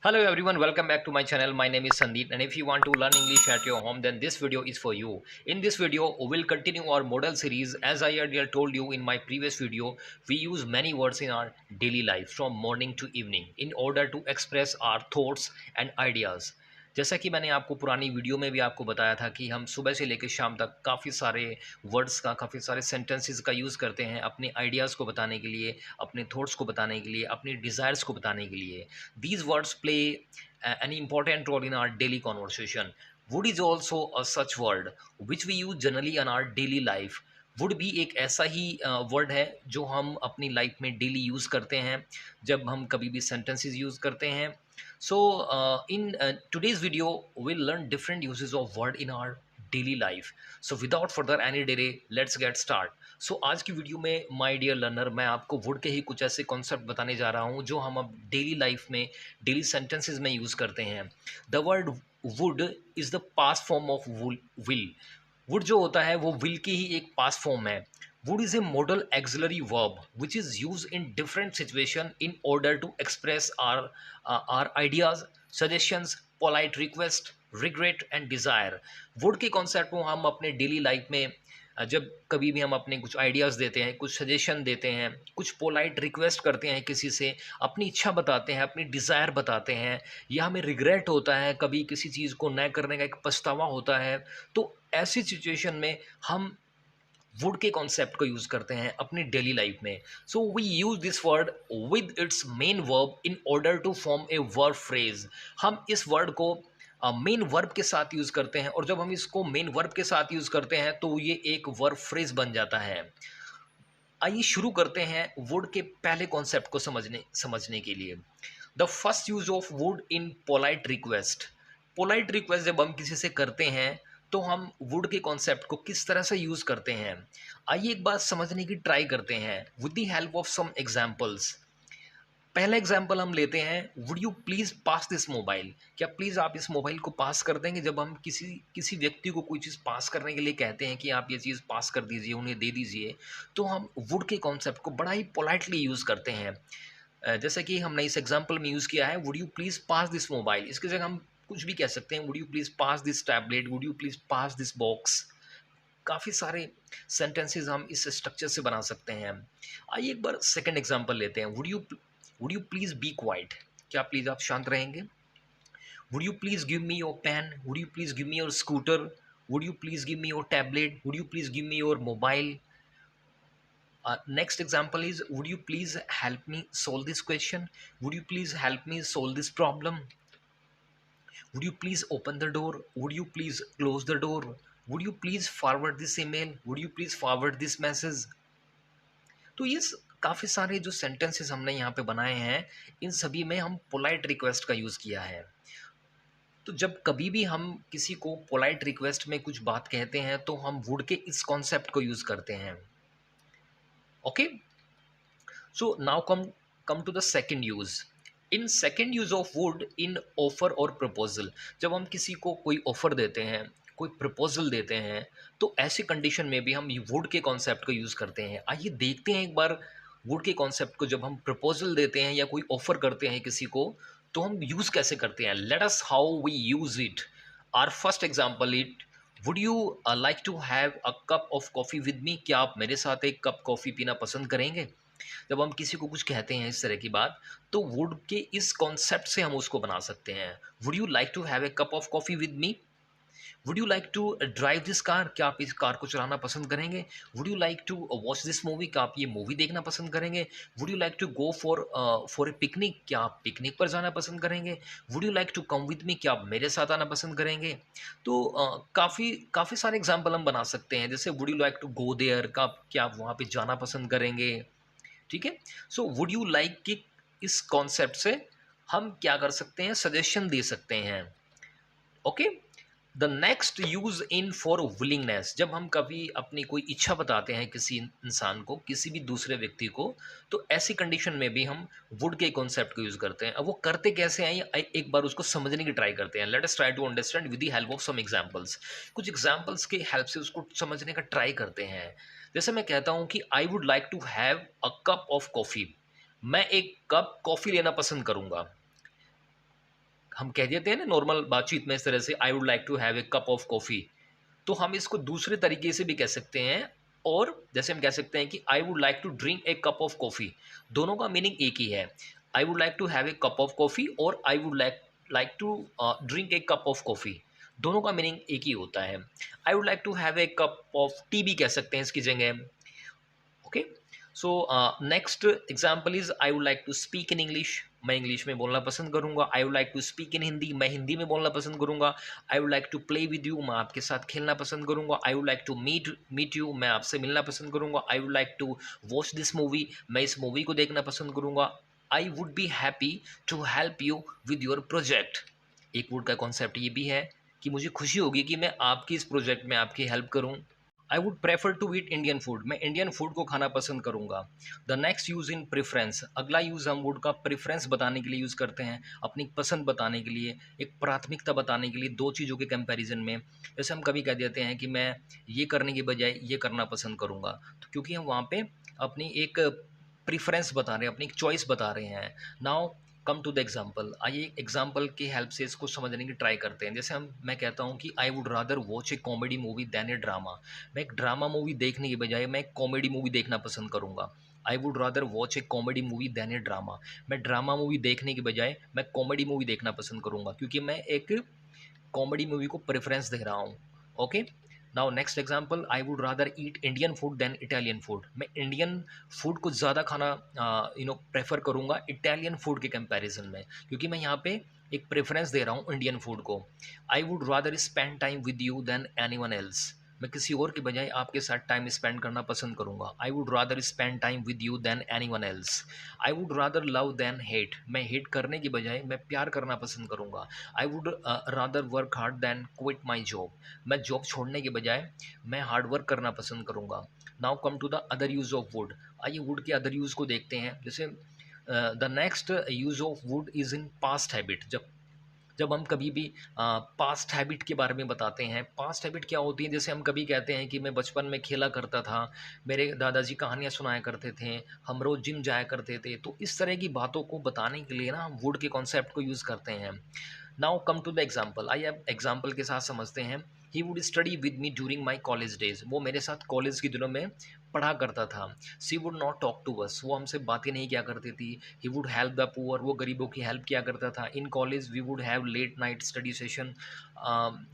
Hello everyone, welcome back to my channel. My name is Sandeep, and if you want to learn English at your home, then this video is for you. In this video, we will continue our model series. As I earlier told you in my previous video, we use many words in our daily life from morning to evening in order to express our thoughts and ideas. जैसा कि मैंने आपको पुरानी video में भी आपको बताया था कि हम सुबह से लेकर शाम तक काफ़ी सारे वर्ड्स का, काफ़ी सारे सेंटेंसेस का यूज़ करते हैं अपने आइडियाज़ को बताने के लिए, अपने थॉट्स को बताने के लिए, अपनी डिज़ायर्स को बताने के लिए. These words play an important role in our daily conversation. Would is also a such word which we use generally in our daily life. Would भी एक ऐसा ही वर्ड है जो हम अपनी लाइफ में डेली यूज़ करते हैं जब हम कभी भी सेंटेंसेस यूज़ करते हैं. So in today's video will learn different uses of word in our daily life. So without further any delay let's get start. So आज की वीडियो में माय डियर लर्नर मैं आपको वुड के ही कुछ ऐसे कॉन्सेप्ट बताने जा रहा हूँ जो हम अब डेली लाइफ में डेली सेंटेंसेस में यूज़ करते हैं. The word would is the past form of will. Would जो होता है वो विल की ही एक पास्ट फॉर्म है. Would is a modal auxiliary verb which is use in different situation in order to express our ideas, suggestions, polite request, regret and desire. Would के कॉन्सेप्ट को हम अपने डेली लाइफ में जब कभी भी हम अपने कुछ आइडियाज़ देते हैं, कुछ सजेशन देते हैं, कुछ पोलाइट रिक्वेस्ट करते हैं किसी से, अपनी इच्छा बताते हैं, अपनी डिज़ायर बताते हैं, या हमें रिग्रेट होता है, कभी किसी चीज़ को न करने का एक पछतावा होता है, तो ऐसी सिचुएशन में हम वुड के कॉन्सेप्ट को यूज़ करते हैं अपनी डेली लाइफ में. So we use this word with its main verb in order to form a verb phrase. हम इस वर्ड को मेन वर्ब के साथ यूज़ करते हैं, और जब हम इसको मेन वर्ब के साथ यूज़ करते हैं तो ये एक वर्ब फ्रेज बन जाता है. आइए शुरू करते हैं वुड के पहले कॉन्सेप्ट को समझने के लिए. The first use of would in polite request. Polite request जब हम किसी से करते हैं तो हम वुड के कॉन्सेप्ट को किस तरह से यूज़ करते हैं, आइए एक बात समझने की ट्राई करते हैं with the help of some examples. पहला एग्जाम्पल हम लेते हैं, would you please pass this mobile. क्या प्लीज़ आप इस मोबाइल को पास कर देंगे. जब हम किसी किसी व्यक्ति को कोई चीज़ पास करने के लिए कहते हैं कि आप ये चीज़ पास कर दीजिए, उन्हें दे दीजिए, तो हम वुड के कॉन्सेप्ट को बड़ा ही पोलाइटली यूज़ करते हैं. जैसे कि हमने इस एग्जाम्पल में यूज़ किया है, would you please pass this mobile. इसकी जगह हम कुछ भी कह सकते हैं, would you please pass this tablet, would you please pass this box. काफ़ी सारे सेंटेंसेस हम इस स्ट्रक्चर से बना सकते हैं. आइए एक बार सेकंड एग्जांपल लेते हैं. Would you please be quiet. क्या प्लीज़ आप शांत रहेंगे. Would you please give me your pen. Would you please give me your scooter. Would you please give me your tablet. Would you please give me your mobile. Next example is, would you please help me solve this question. Would you please help me solve this problem. Would you please open the door. Would you please close the door. Would you please forward this email. Would you please forward this message. तो ये काफ़ी सारे जो sentences हमने यहाँ पे बनाए हैं, इन सभी में हम पोलाइट रिक्वेस्ट का यूज़ किया है. तो जब कभी भी हम किसी को पोलाइट रिक्वेस्ट में कुछ बात कहते हैं तो हम वुड के इस कॉन्सेप्ट को यूज़ करते हैं. Okay. So now come to the second use. In second use of would in offer और प्रपोजल. जब हम किसी को कोई ऑफ़र देते हैं, कोई प्रपोजल देते हैं, तो ऐसी कंडीशन में भी हम ये वुड के कॉन्सेप्ट को यूज़ करते हैं. आइए देखते हैं एक बार वुड के कॉन्सेप्ट को जब हम प्रपोजल देते हैं या कोई ऑफ़र करते हैं किसी को, तो हम यूज़ कैसे करते हैं. Let us how we use it. Our first example it, would you like to have a cup of coffee with me. क्या आप मेरे साथ एक कप कॉफ़ी पीना पसंद करेंगे. जब हम किसी को कुछ कहते हैं इस तरह की बात, तो वुड के इस कॉन्सेप्ट से हम उसको बना सकते हैं. Would you like to have a cup of coffee with me. Would you like to drive this car. क्या आप इस कार को चलाना पसंद करेंगे. Would you like to watch this movie. क्या आप ये मूवी देखना पसंद करेंगे. Would you like to go for a picnic. क्या आप पिकनिक पर जाना पसंद करेंगे. Would you like to come with me. क्या आप मेरे साथ आना पसंद करेंगे. तो काफ़ी काफ़ी सारे एग्जाम्पल हम बना सकते हैं. जैसे would you like to go there. का क्या आप वहाँ पे जाना पसंद करेंगे. ठीक है. सो वुड यू लाइक कि इस कॉन्सेप्ट से हम क्या कर सकते हैं, सजेशन दे सकते हैं. Okay. The next use in for willingness. जब हम कभी अपनी कोई इच्छा बताते हैं किसी इंसान को, किसी भी दूसरे व्यक्ति को, तो ऐसी कंडीशन में भी हम वुड के कॉन्सेप्ट को यूज़ करते हैं. अब वो करते कैसे हैं, एक बार उसको समझने की ट्राई करते हैं. Let us try to understand with the help of some examples. कुछ एग्जांपल्स के हेल्प से उसको समझने का ट्राई करते हैं. जैसे मैं कहता हूँ कि I would like to have a cup of coffee. मैं एक कप कॉफ़ी लेना पसंद करूँगा. हम कह देते हैं ना नॉर्मल बातचीत में इस तरह से, I would like to have a cup of coffee. तो हम इसको दूसरे तरीके से भी कह सकते हैं, और जैसे हम कह सकते हैं कि I would like to drink a cup of coffee. दोनों का मीनिंग एक ही है। I would like to have a cup of coffee और I would like like to drink a cup of coffee, दोनों का मीनिंग एक ही होता है। I would like to have a cup of tea भी कह सकते हैं इसकी जगह। Okay, so next example is I would like to speak in English. मैं इंग्लिश में बोलना पसंद करूंगा। I would like to speak in Hindi. मैं हिंदी में बोलना पसंद करूंगा। I would like to play with you. मैं आपके साथ खेलना पसंद करूंगा। I would like to meet you. मैं आपसे मिलना पसंद करूंगा। I would like to watch this movie. मैं इस मूवी को देखना पसंद करूंगा। I would be happy to help you with your project. एक वुड का कॉन्सेप्ट ये भी है कि मुझे खुशी होगी कि मैं आपकी इस प्रोजेक्ट में आपकी हेल्प करूं। I would prefer to eat Indian food. मैं इंडियन फूड को खाना पसंद करूंगा। The next use in preference. अगला यूज हम वुड का प्रेफरेंस बताने के लिए यूज़ करते हैं, अपनी पसंद बताने के लिए, एक प्राथमिकता बताने के लिए दो चीज़ों के कंपैरिजन में। जैसे हम कभी कह देते हैं कि मैं ये करने के बजाय ये करना पसंद करूंगा, तो क्योंकि हम वहाँ पे अपनी एक प्रेफरेंस बता रहे हैं, अपनी एक चॉइस बता रहे हैं। Now come to the example. आइए एग्जाम्पल की हेल्प से इसको समझने की ट्राई करते हैं। जैसे मैं कहता हूँ कि I would rather watch a comedy movie than a drama. मैं एक ड्रामा मूवी देखने के बजाय मैं एक कॉमेडी मूवी देखना पसंद करूंगा। I would rather watch a comedy movie than a drama. मैं ड्रामा मूवी देखने के बजाय मैं कॉमेडी मूवी देखना पसंद करूंगा, क्योंकि मैं एक कॉमेडी मूवी को प्रेफरेंस दे रहा हूँ। Okay, now next example. I would rather eat Indian food then Italian food. मैं इंडियन फूड को ज़्यादा खाना प्रेफर करूँगा इटालियन फूड के कंपैरिजन में, क्योंकि मैं यहाँ पे एक प्रेफरेंस दे रहा हूँ इंडियन फूड को। I would rather spend time with you then anyone else. मैं किसी और के बजाय आपके साथ टाइम स्पेंड करना पसंद करूंगा। I would rather spend time with you then anyone else. I would rather love then hate. मैं हेट करने के बजाय मैं प्यार करना पसंद करूंगा। I would rather work hard then quit my job. मैं जॉब छोड़ने के बजाय मैं हार्ड वर्क करना पसंद करूंगा। Now come to the other use of would. आइए वुड के अदर यूज़ को देखते हैं। जैसे the next use of would is in past habit. जब जब हम कभी भी पास्ट हैबिट के बारे में बताते हैं, पास्ट हैबिट क्या होती है, जैसे हम कभी कहते हैं कि मैं बचपन में खेला करता था, मेरे दादाजी कहानियाँ सुनाया करते थे, हम रोज़ जिम जाया करते थे। तो इस तरह की बातों को बताने के लिए ना हम वुड के कॉन्सेप्ट को यूज़ करते हैं। Now come to the example. आइए अब एग्जाम्पल के साथ समझते हैं। He would study with me during my college days. वो मेरे साथ कॉलेज के दिनों में पढ़ा करता था। She would not talk to us. वो हमसे बातें नहीं किया करती थी। He would help the poor. वो गरीबों की हेल्प किया करता था। In college we would have late night study session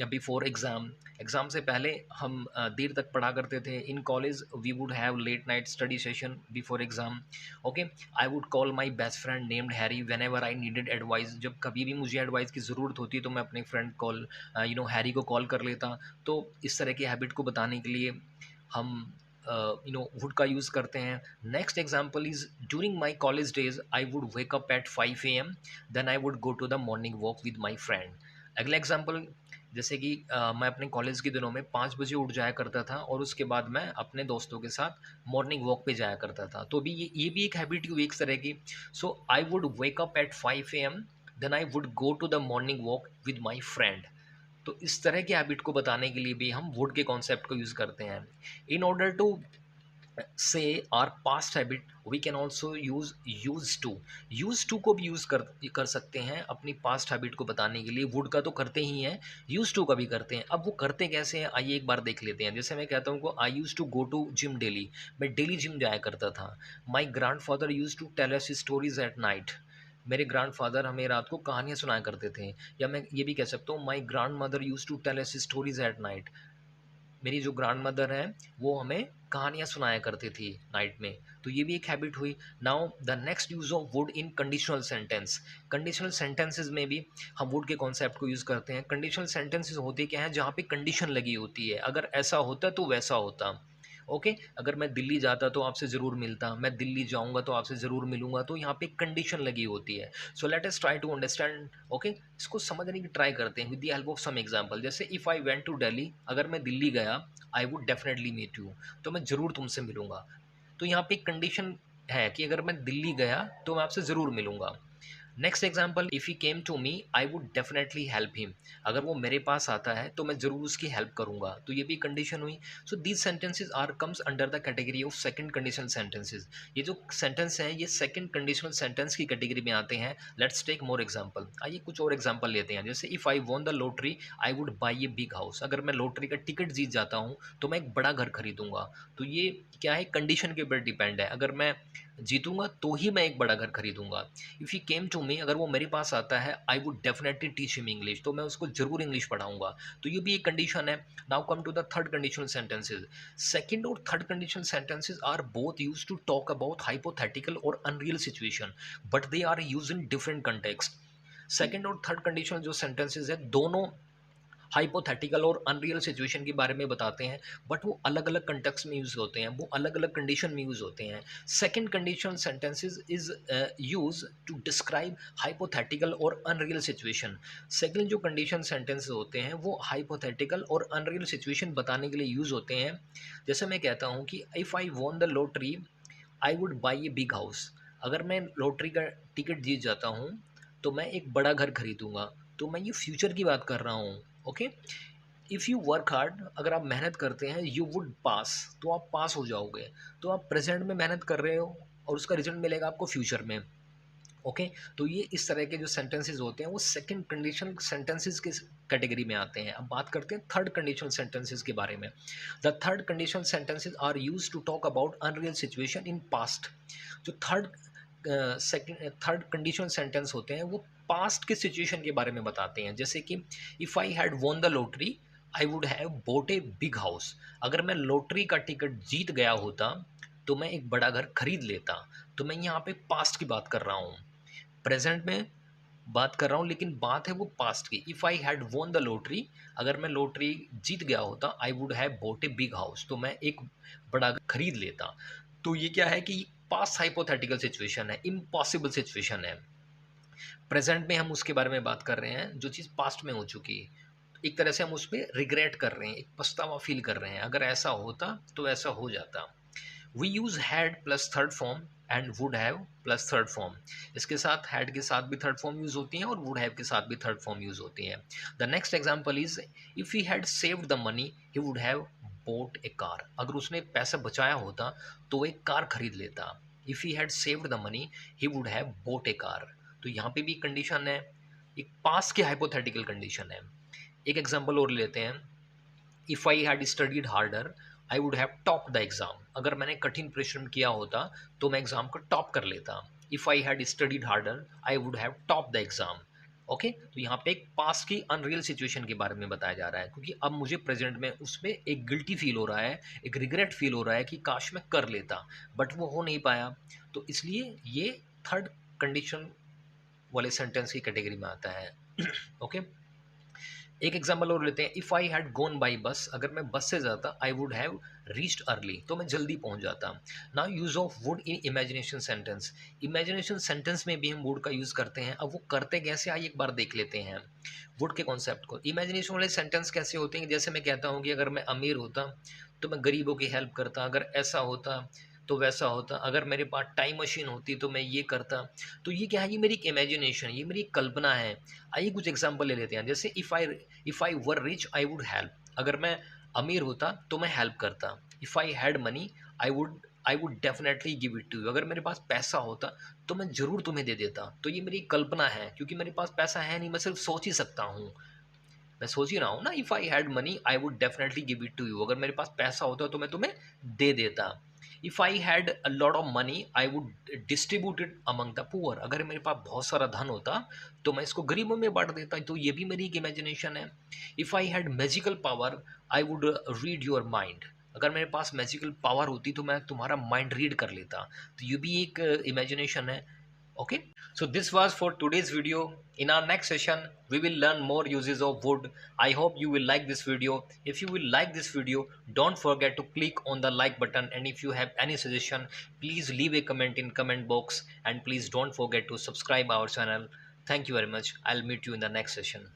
before exam. Exam से पहले हम देर तक पढ़ा करते थे। In college we would have late night study session before exam. Okay, I would call my best friend named Harry when ever I needed advice. जब कभी भी मुझे एडवाइस की ज़रूरत होती तो मैं अपने फ्रेंड कॉल हैरी को कॉल कर लेता। तो इस तरह की हैबिट को बताने के लिए हम वुड का यूज़ करते हैं। Next example is during my college days I would wake up at 5 AM, then I would go to the morning walk with my friend. अगला एग्जाम्पल, जैसे कि मैं अपने कॉलेज के दिनों में 5 बजे उठ जाया करता था और उसके बाद मैं अपने दोस्तों के साथ मॉर्निंग वॉक पे जाया करता था। तो भी ये भी एक हैबिट हुई एक तरह की। So I would wake up at 5 AM, then I would go to the morning walk with my friend. तो इस तरह की हैबिट को बताने के लिए भी हम वुड के कॉन्सेप्ट को यूज़ करते हैं। In order to say our past habit we can also use to को भी यूज़ कर सकते हैं अपनी पास्ट हैबिट को बताने के लिए। वुड का तो करते ही हैं, यूज़ टू का भी करते हैं। अब वो करते कैसे हैं आइए एक बार देख लेते हैं। जैसे मैं कहता हूँ को I use to go to gym daily. मैं डेली जिम जाया करता था। My grandfather use to tell us stories at night. मेरे ग्रैंड फादर हमें रात को कहानियाँ सुनाया करते थे। या मैं ये भी कह सकता हूँ my grandmother used to tell us stories at night. मेरी जो ग्रैंड मदर हैं वो हमें कहानियाँ सुनाया करती थी नाइट में। तो ये भी एक हैबिट हुई। Now the next use of would in conditional sentence. Conditional sentences में भी हम वुड के कॉन्सेप्ट को यूज़ करते हैं। कंडीशनल सेंटेंसेस होते क्या हैं, जहाँ पे कंडीशन लगी होती है, अगर ऐसा होता तो वैसा होता। ओके, अगर मैं दिल्ली जाता तो आपसे ज़रूर मिलता, मैं दिल्ली जाऊंगा तो आपसे ज़रूर मिलूंगा। तो यहाँ पे कंडीशन लगी होती है। So let us try to understand. Okay, इसको समझने की ट्राई करते हैं with the help of some example. जैसे if I went to Delhi, अगर मैं दिल्ली गया, I would definitely meet you. तो मैं ज़रूर तुमसे मिलूंगा। तो यहाँ पे कंडीशन है कि अगर मैं दिल्ली गया तो मैं आपसे ज़रूर मिलूंगा। Next example, if he came to me I would definitely help him. अगर वो मेरे पास आता है तो मैं ज़रूर उसकी हेल्प करूंगा, तो ये भी कंडीशन हुई। So these sentences are comes under the category of second conditional sentences. ये जो सेंटेंस हैं ये सेकंड कंडीशनल सेंटेंस की कैटेगरी में आते हैं। Let's take more example. आइए कुछ और एग्जाम्पल लेते हैं। जैसे if I won the lottery I would buy a big house. अगर मैं लॉटरी का टिकट जीत जाता हूँ तो मैं एक बड़ा घर खरीदूंगा। तो ये क्या है, कंडीशन के ऊपर डिपेंड है। अगर मैं जीतूंगा तो ही मैं एक बड़ा घर खरीदूंगा। इफ़ ही केम टू मी, अगर वो मेरे पास आता है, I would definitely teach him English. तो मैं उसको जरूर इंग्लिश पढ़ाऊंगा। तो ये भी एक कंडीशन है। Now come to the third conditional sentences. Second और third conditional sentences are both use to talk about hypothetical और unreal situation, but they are use in different context. Second और थर्ड कंडीशनल जो sentences है दोनों hypothetical और unreal situation के बारे में बताते हैं, बट वो अलग अलग कंटेक्स्ट में यूज़ होते हैं, वो अलग अलग कंडीशन में यूज़ होते हैं। Second condition sentences is use to describe hypothetical और अनरियल सिचुएशन। सेकंड जो कंडीशन सेंटेंसेस होते हैं वो हाइपोथेटिकल और अनरियल सिचुएशन बताने के लिए यूज़ होते हैं। जैसे मैं कहता हूँ कि if I won the lottery I would buy a big house. अगर मैं लॉटरी का टिकट जीत जाता हूँ तो मैं एक बड़ा घर खरीदूंगा। तो मैं ये फ्यूचर की बात कर रहा हूँ। Okay, if you work hard, अगर आप मेहनत करते हैं, यू वुड पास, तो आप पास हो जाओगे। तो आप प्रेजेंट में मेहनत कर रहे हो और उसका रिजल्ट मिलेगा आपको फ्यूचर में। ओके, तो ये इस तरह के जो सेंटेंसेस होते हैं वो सेकंड कंडीशन सेंटेंसेस के कैटेगरी में आते हैं। अब बात करते हैं थर्ड कंडीशन सेंटेंसेस के बारे में। The third condition sentences are use to talk about unreal situation in past. जो थर्ड कंडीशन सेंटेंस होते हैं वो पास्ट के सिचुएशन के बारे में बताते हैं। जैसे कि if I had von the lottery I would have boat A big house. अगर मैं लॉटरी का टिकट जीत गया होता तो मैं एक बड़ा घर खरीद लेता। तो मैं यहाँ पे पास्ट की बात कर रहा हूँ, प्रेजेंट में बात कर रहा हूँ, लेकिन बात है वो पास्ट की। If I had von the lottery, अगर मैं लॉटरी जीत गया होता, आई would have boat A big house, तो मैं एक बड़ा घर खरीद लेता। तो ये क्या है कि पास्ट हाइपोथेटिकल सिचुएशन है, इम्पॉसिबल सिचुएशन है। प्रेजेंट में हम उसके बारे में बात कर रहे हैं जो चीज़ पास्ट में हो चुकी है। एक तरह से हम उस पर रिग्रेट कर रहे हैं, एक पछतावा फील कर रहे हैं, अगर ऐसा होता तो ऐसा हो जाता। We use had plus third form and would have plus third form. इसके साथ हैड के साथ भी थर्ड फॉर्म यूज़ होती है और वुड हैव के साथ भी थर्ड फॉर्म यूज़ होती है। The next example is if he had saved the money he would have boat A car. अगर उसने पैसा बचाया होता तो वो एक कार खरीद लेता। If he had saved the money he would have boat A car. तो यहाँ पे भी कंडीशन है, एक पास की हाइपोथेटिकल कंडीशन है। एक एग्जाम्पल और लेते हैं। If I had studied harder I would have top the exam. अगर मैंने कठिन परिश्रम किया होता तो मैं एग्ज़ाम को टॉप कर लेता। If I had studied harder I would have top the exam. Okay, तो यहाँ पे एक पास की अनरियल सिचुएशन के बारे में बताया जा रहा है, क्योंकि अब मुझे प्रेजेंट में उसमें एक गिल्टी फील हो रहा है, एक रिग्रेट फील हो रहा है कि काश मैं कर लेता, बट वो हो नहीं पाया। तो इसलिए ये थर्ड कंडीशन वाले सेंटेंस की कैटेगरी में आता है। ओके, एक एग्जाम्पल और लेते हैं। If I had gone by bus, अगर मैं बस से जाता, I would have reached early, तो मैं जल्दी पहुंच जाता। Now use of would in imagination sentence. Imagination sentence में भी हम वुड का यूज़ करते हैं। अब वो करते कैसे, आइए एक बार देख लेते हैं वुड के कॉन्सेप्ट को। इमेजिनेशन वाले सेंटेंस कैसे होते हैं, जैसे मैं कहता हूँ कि अगर मैं अमीर होता तो मैं गरीबों की हेल्प करता, अगर ऐसा होता तो वैसा होता, अगर मेरे पास टाइम मशीन होती तो मैं ये करता। तो ये क्या है, ये मेरी एक इमेजिनेशन, ये मेरी एक कल्पना है। आइए कुछ एग्जांपल ले लेते हैं। जैसे if I were rich I would help. अगर मैं अमीर होता तो मैं हेल्प करता। If I had money I would definitely give it to you. अगर मेरे पास पैसा होता तो मैं ज़रूर तुम्हें दे देता। तो ये मेरी कल्पना है, क्योंकि मेरे पास पैसा है नहीं, मैं सिर्फ सोच ही सकता हूँ। मैं सोच ही रहा हूँ ना, if I had money I would definitely give it to you. अगर मेरे पास पैसा होता तो मैं तुम्हें दे देता। If I had a lot of money I would distribute it among the poor. अगर मेरे पास बहुत सारा धन होता तो मैं इसको गरीबों में बांट देता। तो ये भी मेरी एक इमेजिनेशन है। If I had magical power I would read your mind. अगर मेरे पास मैजिकल पावर होती तो मैं तुम्हारा माइंड रीड कर लेता। तो ये भी एक इमेजिनेशन है। Okay, so this was for today's video. In our next session we will learn more uses of wood. I hope you will like this video. If you will like this video, don't forget to click on the like button, and if you have any suggestion, please leave a comment in comment box, and please don't forget to subscribe our channel. Thank you very much. I'll meet you in the next session.